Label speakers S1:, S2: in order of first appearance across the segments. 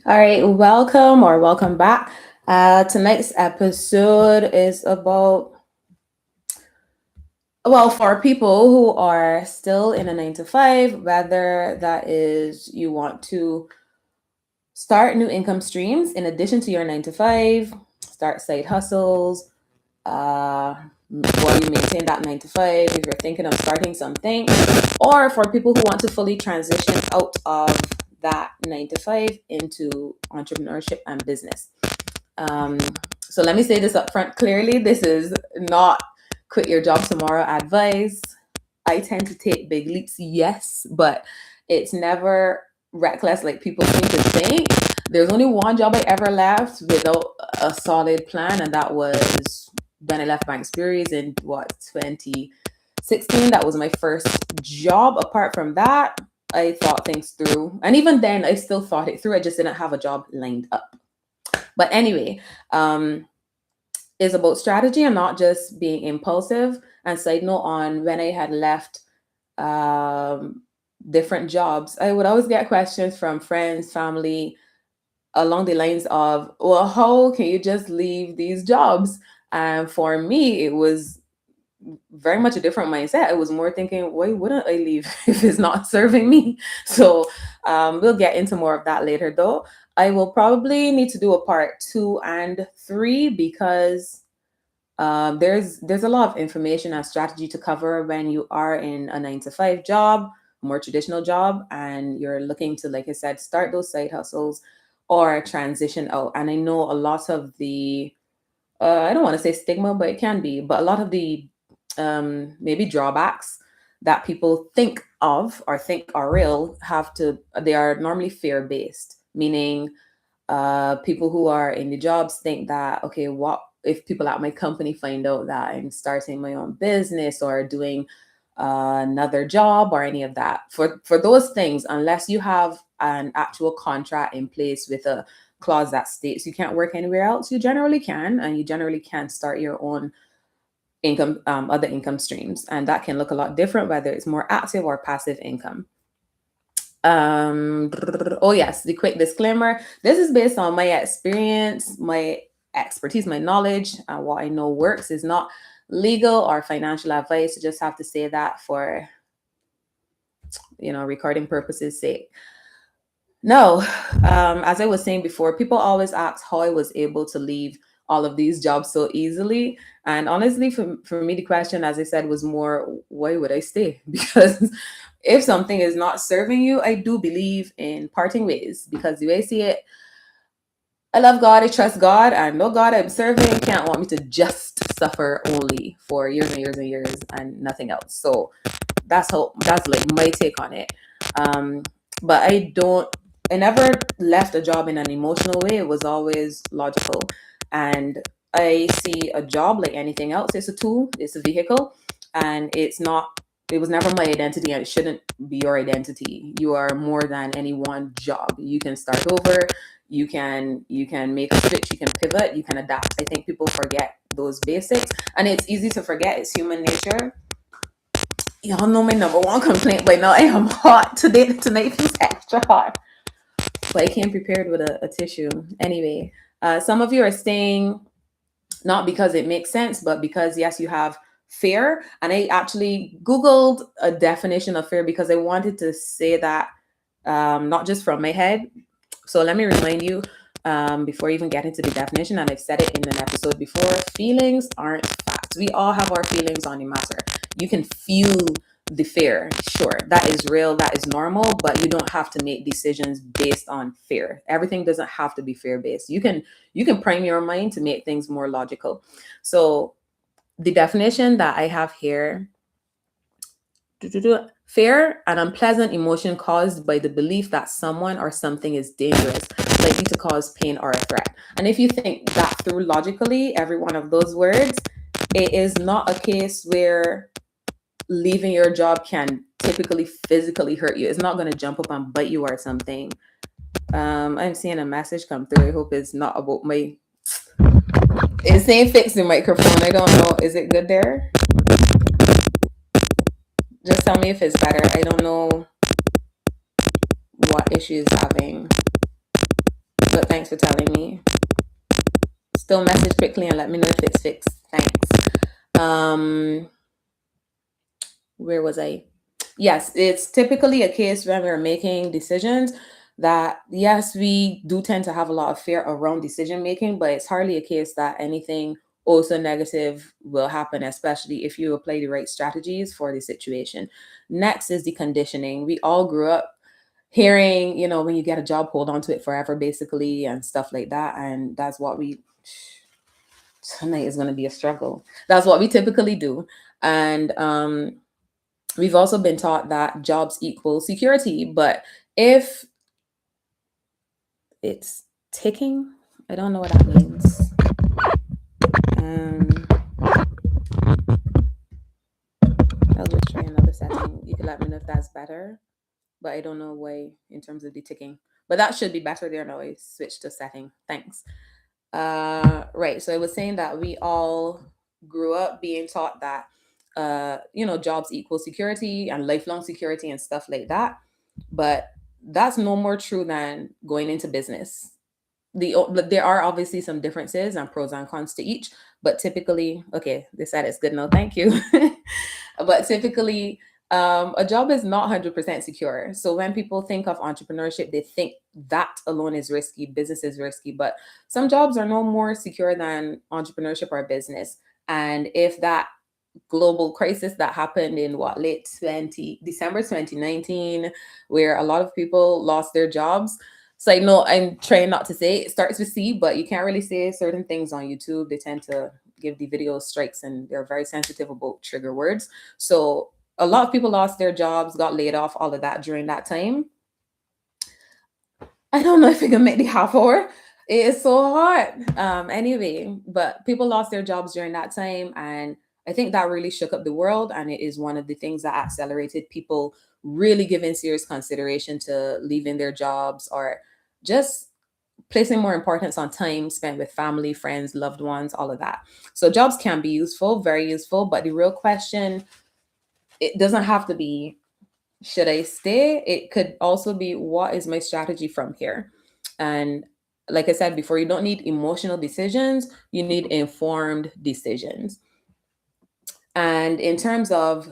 S1: All right, welcome back. Tonight's episode is about, well, for people who are still in a 9 to 5, whether that is you want to start new income streams in addition to your 9 to 5, start side hustles, uh, while you maintain that 9 to 5, if you're thinking of starting something, or for people who want to fully transition out of that 9 to 5 into entrepreneurship and business. Um, so let me say this up front clearly. This is not quit your job tomorrow advice. I tend to take big leaps, yes, but it's never reckless like people seem to think. There's only one job I ever left without a solid plan, and that was when I left my experience in 2016. That was my first job. Apart from that, I thought things through. And even then, I still thought it through. I just didn't have a job lined up. But anyway, um, is about strategy and not just being impulsive. And side note on when I had left um, different jobs, I would always get questions from friends, family, along the lines of, well, how can you just leave these jobs? And for me, it was very much a different mindset. I was more thinking, why wouldn't I leave if it's not serving me? So we'll get into more of that later, though. I will probably need to do a part 2 and 3 because there's a lot of information and strategy to cover when you are in a 9 to 5 job, a more traditional job, and you're looking to, like I said, start those side hustles or transition out. And I know a lot of the I don't want to say stigma, but it can be, but a lot of the maybe drawbacks that people think of or think are real they are normally fear based, meaning people who are in the jobs think that, okay, what if people at my company find out that I'm starting my own business or doing another job or any of that? For those things, unless you have an actual contract in place with a clause that states you can't work anywhere else, you generally can, and you generally can start your own income, other income streams, and that can look a lot different whether it's more active or passive income. Oh yes, the quick disclaimer: this is based on my experience, my expertise, my knowledge, and what I know works. Is not legal or financial advice. I just have to say that for recording purposes sake. No, as I was saying before, people always ask how I was able to leave all of these jobs so easily. And honestly, for me, the question, as I said, was more, why would I stay? Because if something is not serving you, I do believe in parting ways. Because the way I see it, I love God, I trust God, and no God I'm serving can't want me to just suffer only for years and years and years and nothing else. So that's like my take on it. Um, but I never left a job in an emotional way. It was always logical. And I see a job like anything else. It's a tool, it's a vehicle, and it was never my identity, and it shouldn't be your identity. You are more than any one job. You can start over, you can make a switch, you can pivot, you can adapt. I think people forget those basics, and it's easy to forget. It's human nature. Y'all know my number one complaint by now. I am hot today. Tonight feels extra hot. But I came prepared with a tissue. Anyway, some of you are staying not because it makes sense, but because, yes, you have fear. And I actually Googled a definition of fear because I wanted to say that not just from my head. So let me remind you before I even get into the definition, and I've said it in an episode before, feelings aren't facts. We all have our feelings on the matter. You can feel the fear, sure, that is real, that is normal, but you don't have to make decisions based on fear. Everything doesn't have to be fear based. You can prime your mind to make things more logical. So the definition that I have here: fear, an unpleasant emotion caused by the belief that someone or something is dangerous, likely to cause pain or a threat. And if you think that through logically, every one of those words, it is not a case where leaving your job can typically physically hurt you. It's not going to jump up and bite you or something. I'm seeing a message come through. I hope it's not about my. It's saying fix the microphone. I don't know. Is it good there? Just tell me if it's better. I don't know what issue is having. But thanks for telling me. Still message quickly and let me know if it's fixed. Thanks. Um, where was I? Yes, it's typically a case when we're making decisions that, yes, we do tend to have a lot of fear around decision making, but it's hardly a case that anything also negative will happen, especially if you apply the right strategies for the situation. Next is the conditioning. We all grew up hearing, when you get a job, hold on to it forever, basically, and stuff like that. And that's what we, tonight is going to be a struggle. That's what we typically do. And we've also been taught that jobs equal security, but if it's ticking, I don't know what that means. Um, I'll just try another setting. You can let me know if that's better, but I don't know why in terms of the ticking. But that should be better there now. I switched to setting. Thanks. Right. So I was saying that we all grew up being taught that, jobs equal security and lifelong security and stuff like that. But that's no more true than going into business. There are obviously some differences and pros and cons to each, but typically, okay, they said it's good. No, thank you. But typically, a job is not 100% secure. So when people think of entrepreneurship, they think that alone is risky, business is risky, but some jobs are no more secure than entrepreneurship or business. And if that global crisis that happened in what, late 20 December 2019, where a lot of people lost their jobs. So I know I'm trying not to say it starts with C, but you can't really say certain things on YouTube. They tend to give the video strikes and they're very sensitive about trigger words. So a lot of people lost their jobs, got laid off, all of that during that time. I don't know if I can make the half hour. It is so hard. Anyway, but people lost their jobs during that time. And I think that really shook up the world. And it is one of the things that accelerated people really giving serious consideration to leaving their jobs or just placing more importance on time spent with family, friends, loved ones, all of that. So jobs can be useful, very useful. But the real question, it doesn't have to be, should I stay? It could also be, what is my strategy from here? And like I said before, you don't need emotional decisions, you need informed decisions. And in terms of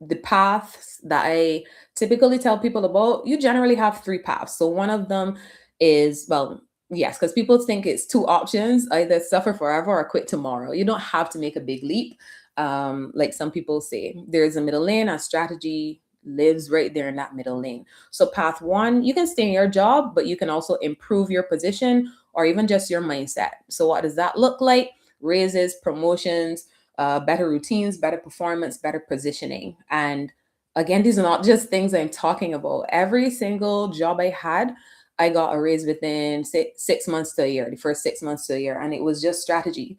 S1: the paths that I typically tell people about, you generally have three paths. So one of them is, well, yes, because people think it's two options, either suffer forever or quit tomorrow. You don't have to make a big leap. Like some people say, there's a middle lane, and strategy lives right there in that middle lane. So path one, you can stay in your job, but you can also improve your position or even just your mindset. So what does that look like? Raises, promotions, better routines, better performance, better positioning. And again, these are not just things I'm talking about. Every single job I had, I got a raise within 6 months to a year, the first 6 months to a year. And it was just strategy.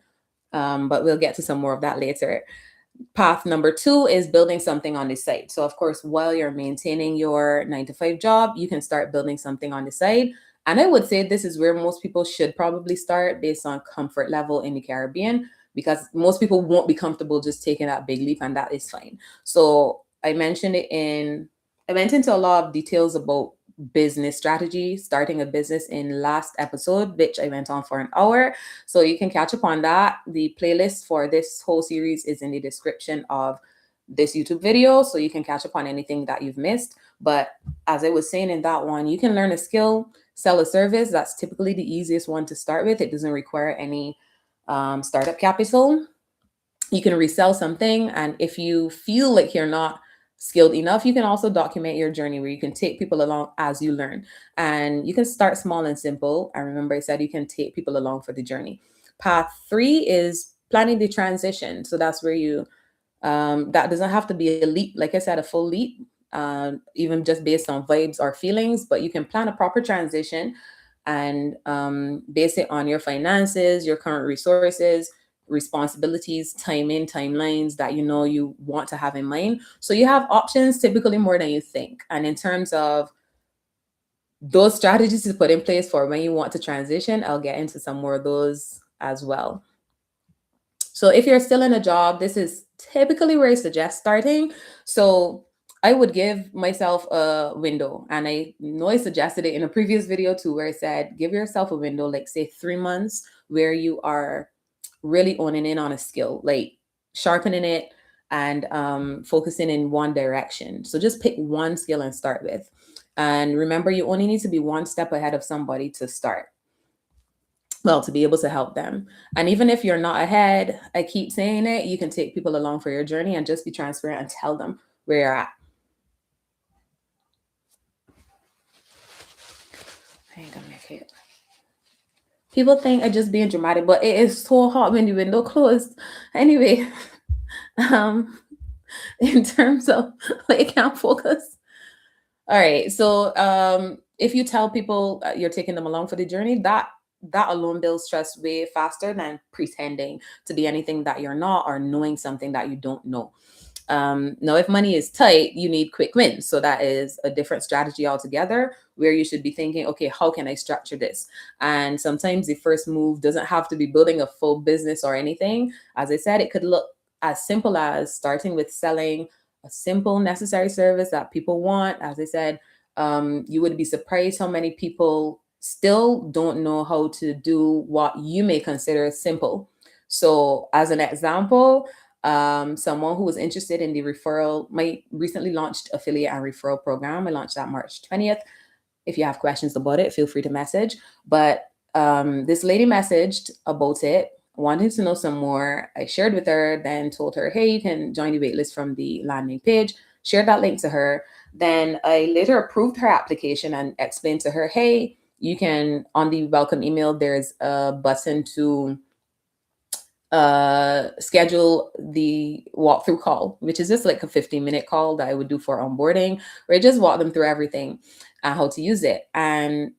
S1: But we'll get to some more of that later. Path number two is building something on the side. So, of course, while you're maintaining your 9 to 5 job, you can start building something on the side. And I would say this is where most people should probably start based on comfort level in the Caribbean, because most people won't be comfortable just taking that big leap, and that is fine. So, I went into a lot of details about business strategy, starting a business in last episode, which I went on for an hour. So you can catch up on that. The playlist for this whole series is in the description of this YouTube video. So you can catch up on anything that you've missed. But as I was saying in that one, you can learn a skill, sell a service. That's typically the easiest one to start with. It doesn't require any startup capital. You can resell something. And if you feel like you're not skilled enough, you can also document your journey where you can take people along as you learn. And you can start small and simple. I remember I said you can take people along for the journey. Path three is planning the transition. So that's where that doesn't have to be a leap, like I said, a full leap, even just based on vibes or feelings, but you can plan a proper transition and base it on your finances, your current resources, responsibilities, timing, timelines that you want to have in mind. So you have options, typically more than you think. And in terms of those strategies to put in place for when you want to transition, I'll get into some more of those as well. So if you're still in a job, this is typically where I suggest starting. So I would give myself a window. And I know I suggested it in a previous video too, where I said, give yourself a window, like say 3 months, where you are really owning in on a skill, like sharpening it and focusing in one direction. So just pick one skill and start with. And remember, you only need to be one step ahead of somebody to start. Well, to be able to help them. And even if you're not ahead, I keep saying it, you can take people along for your journey and just be transparent and tell them where you're at. I ain't gonna make it. People think I just being dramatic, but it is so hot when the window closed. Anyway, um, in terms of I can't focus. All right. So if you tell people you're taking them along for the journey, that alone builds trust way faster than pretending to be anything that you're not or knowing something that you don't know. Now, if money is tight, you need quick wins. So that is a different strategy altogether where you should be thinking, okay, how can I structure this? And sometimes the first move doesn't have to be building a full business or anything. As I said, it could look as simple as starting with selling a simple necessary service that people want. As I said, you would be surprised how many people still don't know how to do what you may consider simple. So, as an example, someone who was interested in the referral, my recently launched affiliate and referral program. I launched that March 20th. If you have questions about it, feel free to message. But this lady messaged about it, wanted to know some more. I shared with her, then told her, hey, you can join the waitlist from the landing page, shared that link to her. Then I later approved her application and explained to her, hey, you can, on the welcome email, there's a button to schedule the walkthrough call, which is just like a 15-minute call that I would do for onboarding, where I just walk them through everything and how to use it. And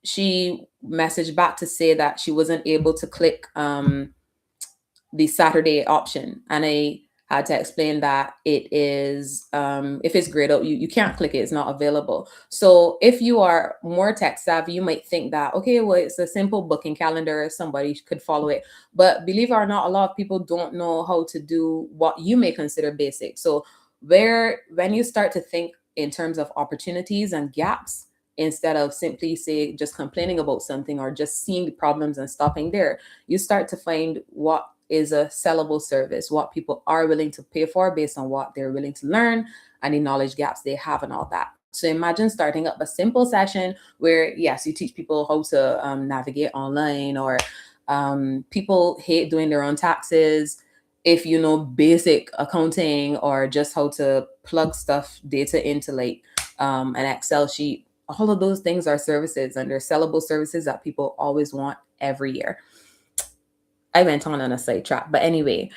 S1: she messaged back to say that she wasn't able to click the Saturday option. And I had to explain that it is, if it's grayed out, you can't click it, it's not available. So if you are more tech savvy, you might think that, okay, well, it's a simple booking calendar, somebody could follow it. But believe it or not, a lot of people don't know how to do what you may consider basic. So when you start to think in terms of opportunities and gaps, instead of simply say just complaining about something or just seeing the problems and stopping there, you start to find what is a sellable service, what people are willing to pay for based on what they're willing to learn and the knowledge gaps they have and all that. So imagine starting up a simple session where, yes, you teach people how to navigate online, or people hate doing their own taxes. If you know basic accounting or just how to plug stuff, data into like an Excel sheet, all of those things are services and they're sellable services that people always want every year. I went on a sidetrack, but anyway,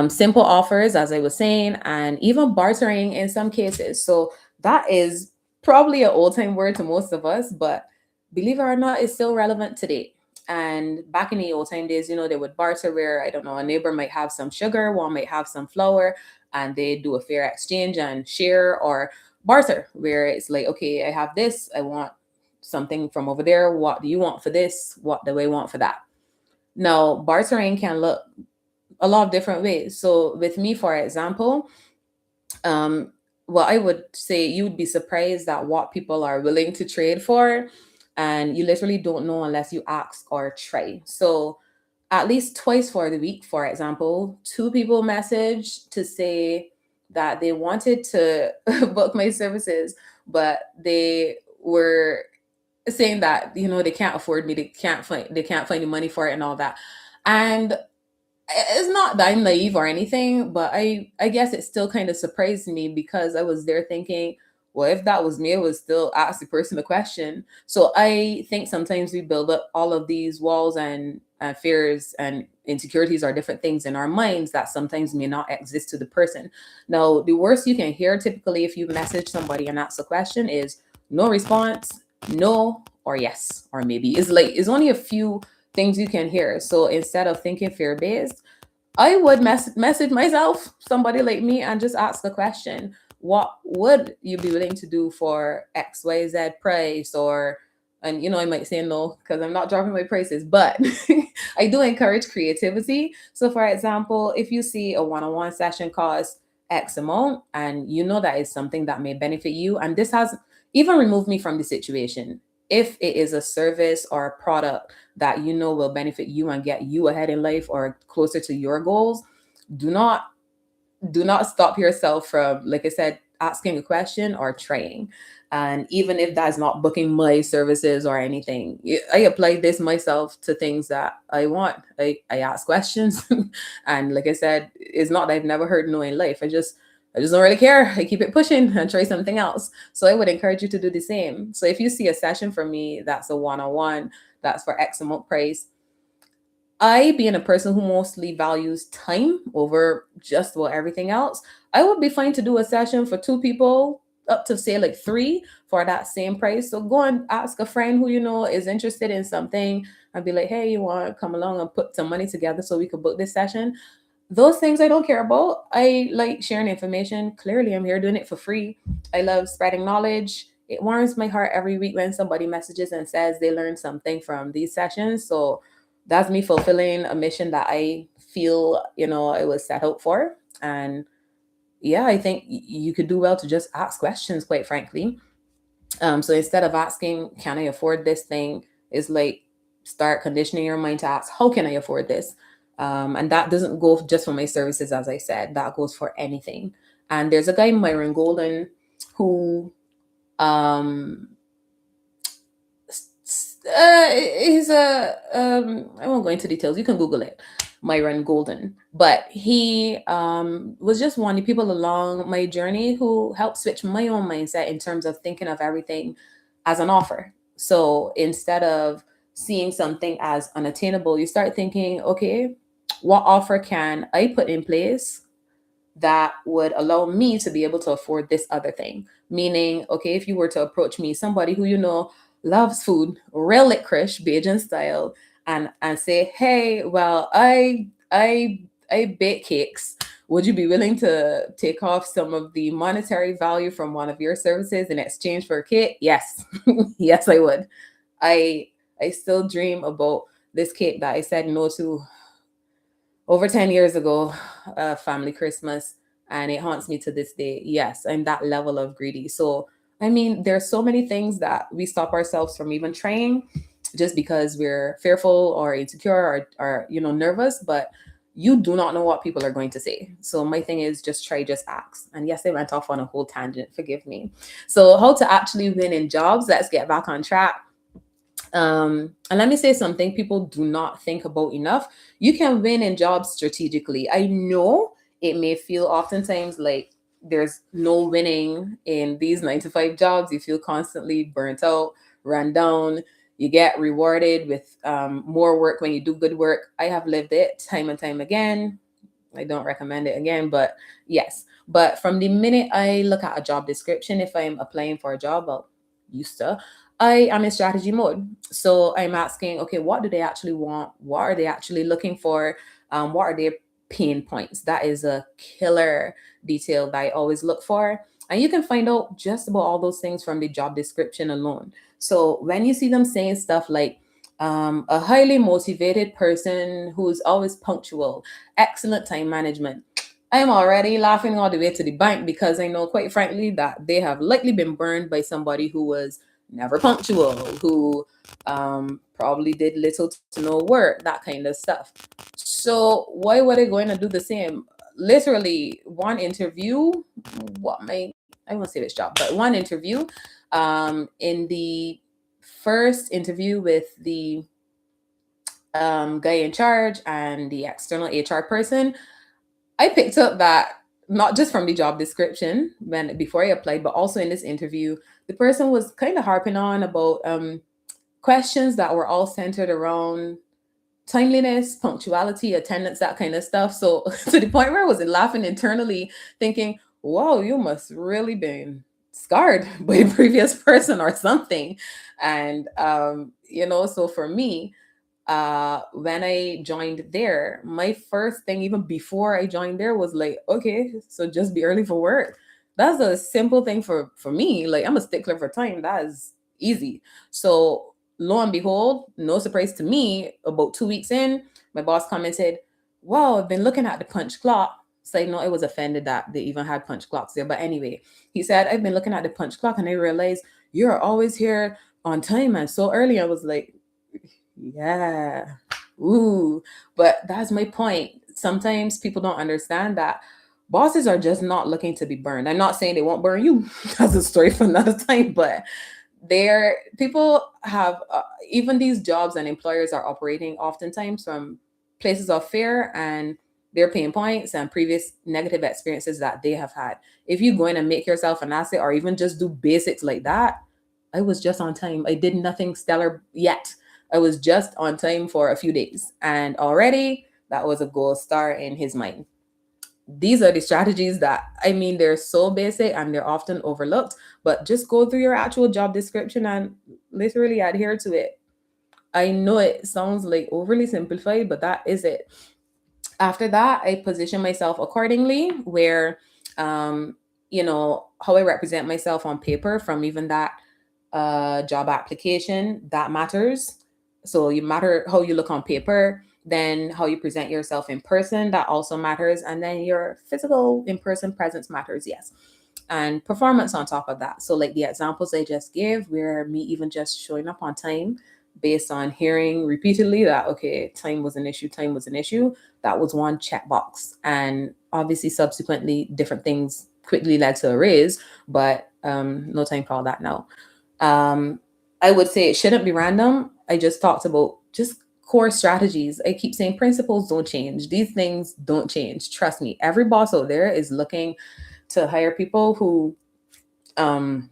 S1: simple offers, as I was saying, and even bartering in some cases. So that is probably an old time word to most of us, but believe it or not, it's still relevant today. And back in the old time days, they would barter where, I don't know, a neighbor might have some sugar, one might have some flour, and they do a fair exchange and share, or barter where it's like, okay, I have this, I want something from over there. What do you want for this? What do I want for that? Now, bartering can look a lot of different ways. So, with me, for example, um, well, I would say you would be surprised at what people are willing to trade for, and you literally don't know unless you ask or try. So, at least twice for the week, for example, two people messaged to say that they wanted to book my services, but they were saying that they can't afford me, they can't find the money for it and all that. And it's not that I'm naive or anything, but I guess it still kind of surprised me because I was there thinking, well, if that was me, I would still ask the person a question. So I think sometimes we build up all of these walls and fears and insecurities are different things in our minds that sometimes may not exist to the person. Now, the worst you can hear typically if you message somebody and ask a question is no response, no, or yes, or maybe. It's only a few things you can hear. So instead of thinking fear based, I would message myself, somebody like me, and just ask the question: what would you be willing to do for XYZ price? Or, and I might say no because I'm not dropping my prices, but I do encourage creativity. So, for example, if you see a one-on-one session cost X amount, and you know that is something that may benefit you. And this has even removed me from the situation. If it is a service or a product that you know will benefit you and get you ahead in life or closer to your goals, do not do not stop yourself from, like I said, asking a question or trying. And even if that's not booking my services or anything, I apply this myself to things that I want. I ask questions. And like I said, it's not that I've never heard no in life. I just don't really care. I keep it pushing and try something else. So I would encourage you to do the same. So if you see a session from me that's a one-on-one, that's for X amount price, I, being a person who mostly values time over just about everything else, I would be fine to do a session for two people, up to say like three, for that same price. So go and ask a friend who you know is interested in something and be like, hey, you want to come along and put some money together so we could book this session? Those things I don't care about. I like sharing information. Clearly, I'm here doing it for free. I love spreading knowledge. It warms my heart every week when somebody messages and says they learned something from these sessions. So that's me fulfilling a mission that I feel, I was set out for. And yeah, I think you could do well to just ask questions, quite frankly. So instead of asking, can I afford this thing, is like start conditioning your mind to ask, how can I afford this? And that doesn't go just for my services, as I said, that goes for anything. And there's a guy, Myron Golden, who um, he's I won't go into details. You can Google it, Myron Golden. But he was just one of the people along my journey who helped switch my own mindset in terms of thinking of everything as an offer. So instead of seeing something as unattainable, you start thinking, okay, what offer can I put in place that would allow me to be able to afford this other thing? Meaning, okay, if you were to approach me, somebody who you know loves food, real licorice, Bajan style, and say, hey, well, I bake cakes. Would you be willing to take off some of the monetary value from one of your services in exchange for a cake? Yes, yes, I would. I I still dream about this cake that I said no to over 10 years ago, family Christmas, and it haunts me to this day. Yes, I'm that level of greedy. So, I mean, there's so many things that we stop ourselves from even trying just because we're fearful or insecure or nervous, but you do not know what people are going to say. So my thing is just try, just ask. And yes, I went off on a whole tangent, forgive me. So how to actually win in jobs, let's get back on track. And let me say something people do not think about enough. You can win in jobs strategically. I know it may feel oftentimes like there's no winning in these 9 to 5 jobs. You feel constantly burnt out, run down. You get rewarded with more work when you do good work. I have lived it time and time again. I don't recommend it again, but yes. But from the minute I look at a job description, if I'm applying for a job, well, used to, I am in strategy mode. So I'm asking, okay, what do they actually want? What are they actually looking for? What are their pain points? That is a killer detail that I always look for. And you can find out just about all those things from the job description alone. So when you see them saying stuff like, a highly motivated person who's always punctual, excellent time management, I'm already laughing all the way to the bank because I know, quite frankly, that they have likely been burned by somebody who was never punctual, who probably did little to no work, that kind of stuff. So why were they going to do the same? Literally, one interview, what my I won't say which job, but one interview, in the first interview with the guy in charge and the external HR person, I picked up that not just from the job description when before I applied, but also in this interview, the person was kind of harping on about questions that were all centered around timeliness, punctuality, attendance, that kind of stuff. So to the point where I was laughing internally, thinking, "Wow, you must really been scarred by a previous person or something." And so for me, when I joined there, my first thing, even before I joined there, was like, okay, so just be early for work. That's a simple thing for me. Like, I'm a stickler for time. That is easy. So lo and behold, no surprise to me, about 2 weeks in, my boss commented, wow, I've been looking at the punch clock Side note, I was offended that they even had punch clocks there. But anyway, he said, I've been looking at the punch clock and I realized you're always here on time and so early. I was like, yeah, ooh. But that's my point. Sometimes people don't understand that bosses are just not looking to be burned. I'm not saying they won't burn you. That's a story for another time. But there, people have even these jobs and employers are operating oftentimes from places of fear and their pain points and previous negative experiences that they have had. If you go in and make yourself an asset or even just do basics like that, I was just on time. I did nothing stellar yet. I was just on time for a few days. And already that was a gold star in his mind. These are the strategies that, I mean, they're so basic and they're often overlooked, but just go through your actual job description and literally adhere to it. I know it sounds like overly simplified, but that is it. After that, I position myself accordingly, where, um, how I represent myself on paper from even that job application, that matters. So you matter how you look on paper, then how you present yourself in person, that also matters. And then your physical in person presence matters, yes. And performance on top of that. So, like the examples I just gave, where me even just showing up on time based on hearing repeatedly that, okay, time was an issue, that was one checkbox. And obviously, subsequently, different things quickly led to a raise, but no time for all that now. Um, I would say it shouldn't be random. I just talked about just core strategies. I keep saying principles don't change. These things don't change. Trust me. Every boss out there is looking to hire people who um,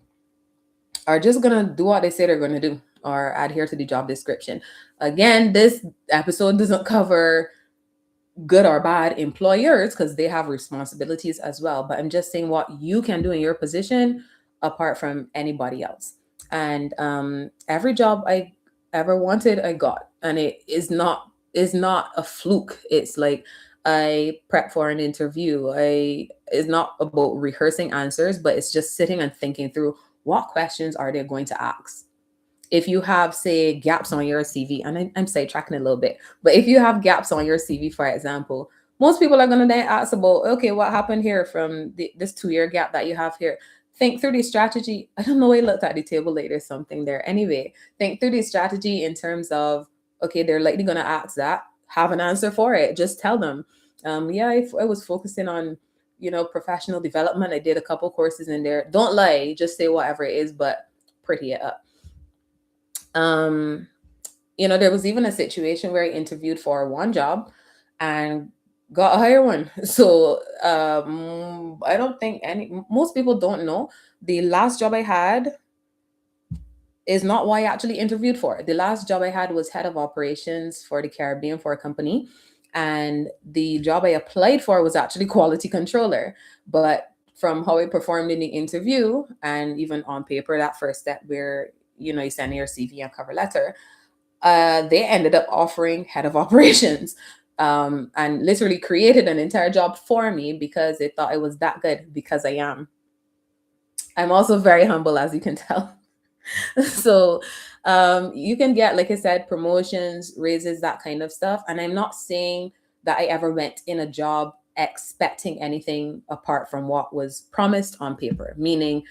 S1: are just gonna do what they say they're gonna do or adhere to the job description. Again, this episode doesn't cover good or bad employers because they have responsibilities as well. But I'm just saying what you can do in your position apart from anybody else. And every job I ever wanted, I got, and it is not a fluke. It's like I prep for an interview. I It's not about rehearsing answers, but it's just sitting and thinking through what questions are they going to ask. If you have, say, gaps on your CV, and I'm sidetracking a little bit, but if you have gaps on your CV, for example, most people are going to then ask about, okay, what happened here from this 2 year gap that you have here? Think through the strategy. I don't know. I looked at the table like there's something there. Anyway, think through the strategy in terms of, okay, they're likely going to ask that. Have an answer for it. Just tell them. Yeah, I was focusing on, professional development. I did a couple courses in there. Don't lie. Just say whatever it is, but pretty it up. Um, there was even a situation where I interviewed for one job and got a higher one. So I don't think most people don't know the last job I had is not what I actually interviewed for. The last job I had was head of operations for the Caribbean for a company. And the job I applied for was actually quality controller. But from how I performed in the interview and even on paper, that first step where, you send your CV and cover letter, they ended up offering head of operations, and literally created an entire job for me because they thought I was that good, because I am. I'm also very humble, as you can tell. So you can get, like I said, promotions, raises, that kind of stuff. And I'm not saying that I ever went in a job expecting anything apart from what was promised on paper. Meaning,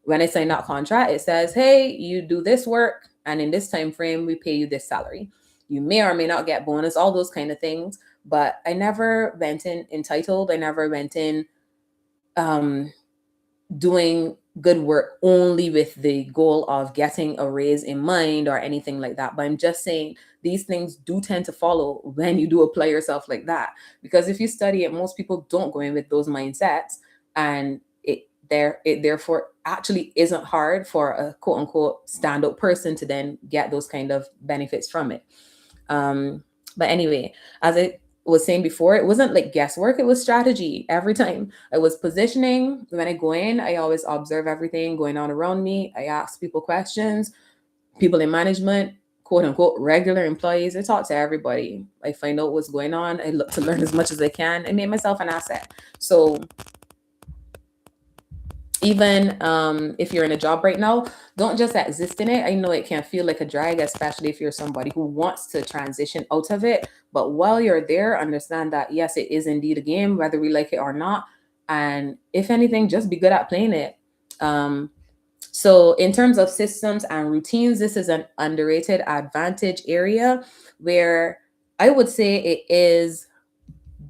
S1: when I signed that contract, it says, hey, you do this work and in this time frame we pay you this salary. You may or may not get bonus, all those kind of things. But I never went in entitled. I never went in um doing good work only with the goal of getting a raise in mind or anything like that. But I'm just saying these things do tend to follow when you do apply yourself like that. Because if you study it, most people don't go in with those mindsets, and it therefore actually isn't hard for a quote unquote stand-up person to then get those kind of benefits from it. Um, but anyway, as I was saying before, it wasn't like guesswork, it was strategy every time. I was positioning. When I go in, I always observe everything going on around me. I ask people questions, people in management, quote unquote, regular employees. I talk to everybody. I find out what's going on. I look to learn as much as I can. I make myself an asset. So Even if you're in a job right now, don't just exist in it. I know it can feel like a drag, especially if you're somebody who wants to transition out of it. But while you're there, understand that yes, it is indeed a game, whether we like it or not. And if anything, just be good at playing it. So, in terms of systems and routines, this is an underrated advantage area where I would say it is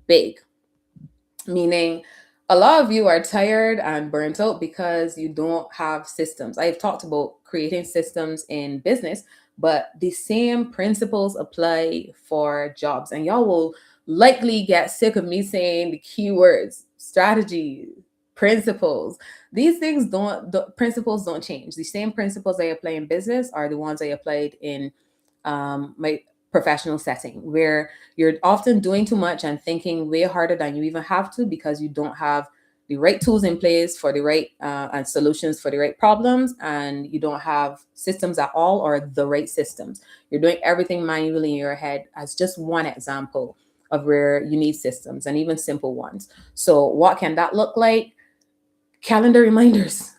S1: big, meaning a lot of you are tired and burnt out because you don't have systems. I've talked about creating systems in business, but the same principles apply for jobs. And y'all will likely get sick of me saying the keywords: strategy, principles. These things don't, the principles don't change. The same principles I apply in business are the ones I applied in my professional setting, where you're often doing too much and thinking way harder than you even have to because you don't have the right tools in place for the right and solutions for the right problems, and you don't have systems at all or the right systems. You're doing everything manually in your head, as just one example of where you need systems, and even simple ones. So what can that look like? Calendar reminders.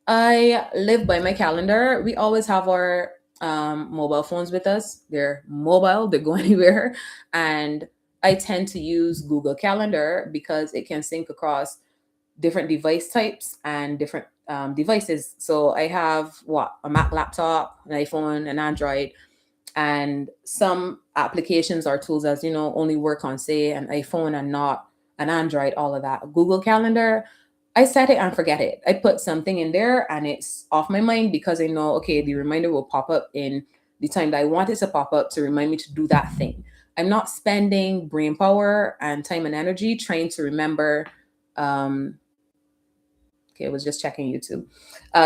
S1: I live by my calendar. We always have our mobile phones with us. They're mobile, they go anywhere. And I tend to use Google Calendar because it can sync across different device types and different devices. So I have what, a Mac laptop, an iPhone, an Android, and some applications or tools, as you know, only work on, say, an iPhone and not an Android. All of that. Google Calendar, I set it and forget it. I put something in there and it's off my mind because I know, okay, the reminder will pop up in the time that I want it to pop up to remind me to do that thing. I'm not spending brain power and time and energy trying to remember. Okay, I was just checking YouTube.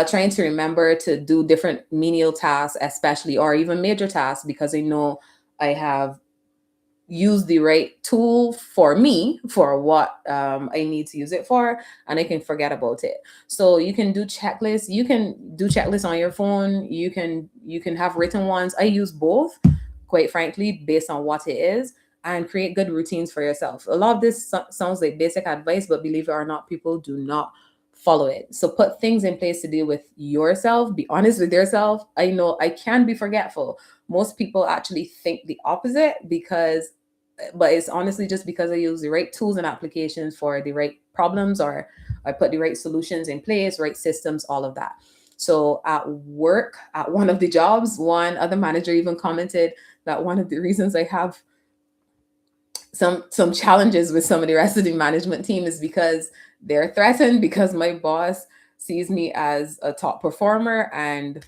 S1: Trying to remember to do different menial tasks, especially, or even major tasks, because I know I have use the right tool for me for what I need to use it for, and I can forget about it. So you can do checklists. You can do checklists on your phone. You can have written ones. I use both, quite frankly, based on what it is, and create good routines for yourself. A lot of this sounds like basic advice, but believe it or not, people do not follow it. So put things in place to deal with yourself. Be honest with yourself. I know I can be forgetful. Most people actually think the opposite, because but it's honestly just because I use the right tools and applications for the right problems, or I put the right solutions in place, right systems, all of that. So at work, at one of the jobs, one other manager even commented that one of the reasons I have some challenges with some of the rest of the management team is because they're threatened because my boss sees me as a top performer, and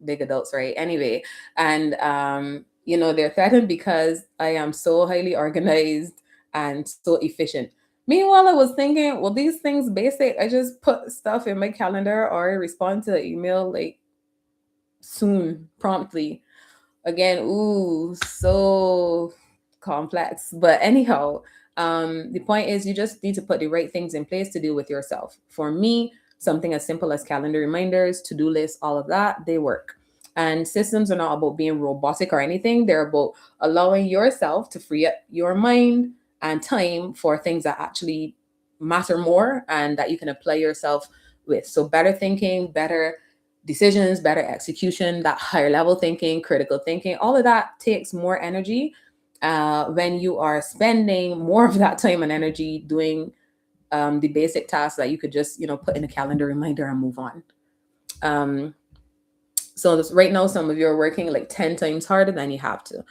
S1: big adults, right? Anyway, and they're threatened because I am so highly organized and so efficient. Meanwhile, I was thinking, well, these things basic. I just put stuff in my calendar or I respond to the email like soon, promptly. Again, ooh, so complex. But anyhow, the point is you just need to put the right things in place to deal with yourself. For me, something as simple as calendar reminders, to-do lists, all of that, they work. And systems are not about being robotic or anything. They're about allowing yourself to free up your mind and time for things that actually matter more and that you can apply yourself with. So better thinking, better decisions, better execution, that higher level thinking, critical thinking, all of that takes more energy when you are spending more of that time and energy doing the basic tasks that you could just, put in a calendar reminder and move on. Um, so right now, some of you are working like 10 times harder than you have to.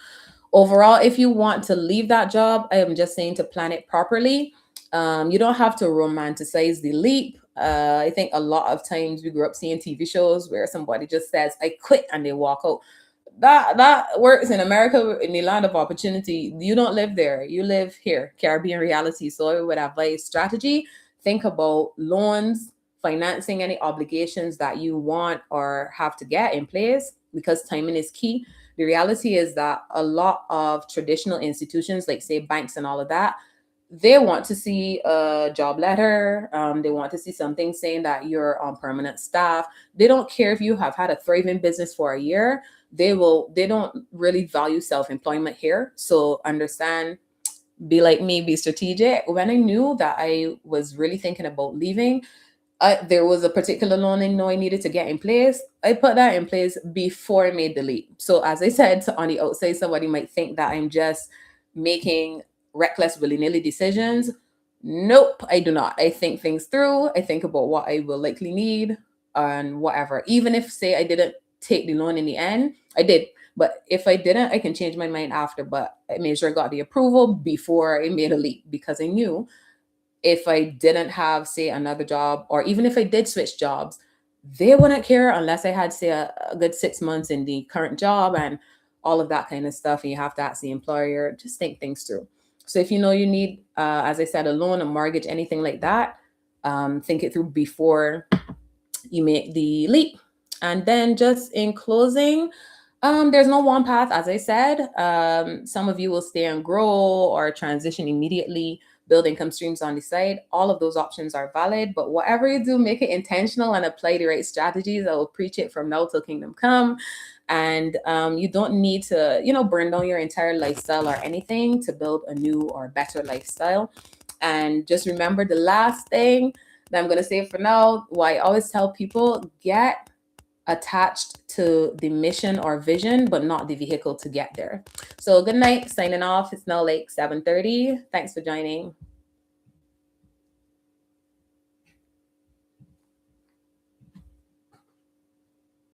S1: Overall, if you want to leave that job, I am just saying to plan it properly. You don't have to romanticize the leap. I think a lot of times we grew up seeing TV shows where somebody just says, I quit, and they walk out. That works in America, in the land of opportunity. You don't live there. You live here, Caribbean reality. So I would advise strategy. Think about loans, financing any obligations that you want or have to get in place, because timing is key. The reality is that a lot of traditional institutions, like say banks and all of that, they want to see a job letter. They want to see something saying that you're on permanent staff. They don't care if you have had a thriving business for a year. They don't really value self-employment here. So understand be like me, be strategic. When I knew that I was really thinking about leaving, there was a particular loan I know I needed to get in place. I put that in place before I made the leap. So, as I said, on the outside, somebody might think that I'm just making reckless, willy nilly decisions. Nope, I do not. I think things through. I think about what I will likely need and whatever. Even if, say, I didn't take the loan in the end, I did. But if I didn't, I can change my mind after. But I made sure I got the approval before I made a leap because I knew if I didn't have, say, another job, or even if I did switch jobs, they wouldn't care unless I had, say, a good 6 months in the current job and all of that kind of stuff. And you have to ask the employer, just think things through. So if you know you need, as I said, a loan, a mortgage, anything like that, think it through before you make the leap. And then, just in closing, there's no one path, as I said. Some of you will stay and grow or transition immediately, build income streams on the side. All of those options are valid, but whatever you do, make it intentional and apply the right strategies. I will preach it from now till kingdom come. And you don't need to, burn down your entire lifestyle or anything to build a new or better lifestyle. And just remember the last thing that I'm going to say for now, why I always tell people, get attached to the mission or vision, but not the vehicle to get there. So good night, signing off. It's now like 7:30. Thanks for joining.